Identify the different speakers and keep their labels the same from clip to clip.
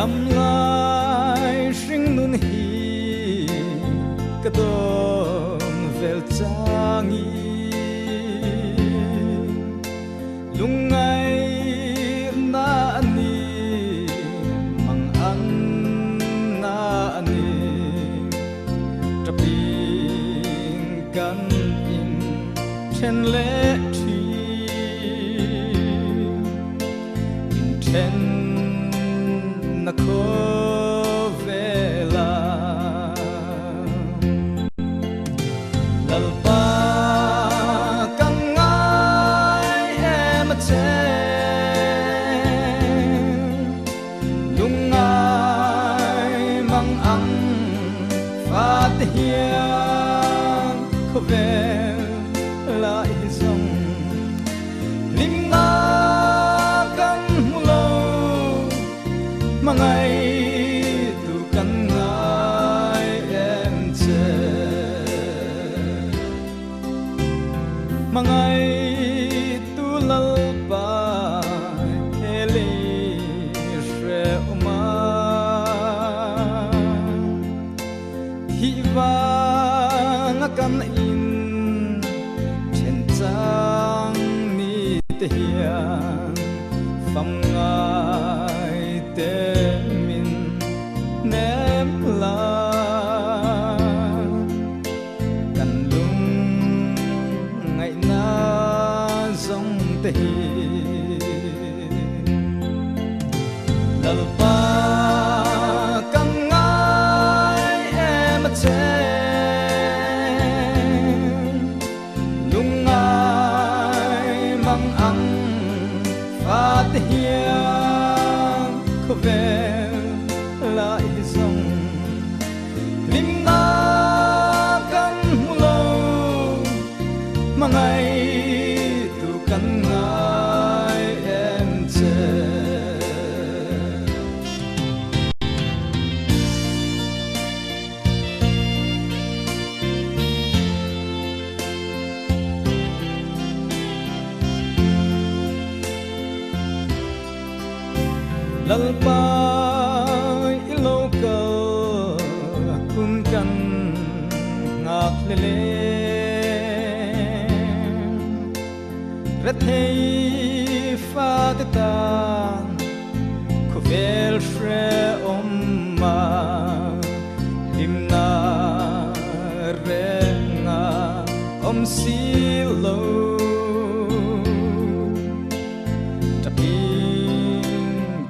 Speaker 1: lầm lại sinh nun hi cái đom vel trang y lung ngay na ni mang an na ni trapin kan in chen le thi in chen na ko vela lalpa kang ngai em che lung ngai mang ang phát hiang ko vela izong lim na mangai tu kan ngai em che mangai tu lalpa hele shre uma hi va ngakan in chen chang ni te hian pham ngai te min nem la kan lung ngai na zong te hi lalpa kan ngai em che lung ngai mang ang phát hiang ko vela izong lim na kan mulo mangai tu kan ngai em che lalpa iloka kun kan ngak lele rethei fa te tan ko vel shre omma limna renga om silo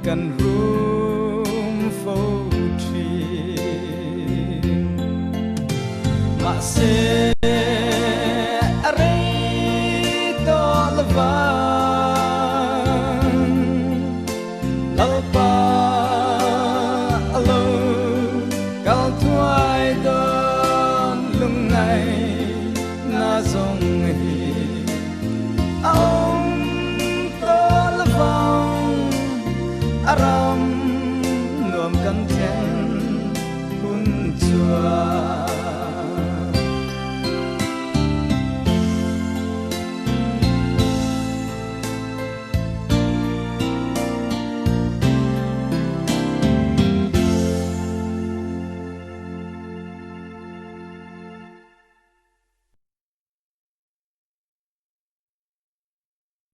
Speaker 1: kan room for tree ma se are to lava lalpa alo kal tuai don lung ngai na zong hi aom to lava aram nuam kan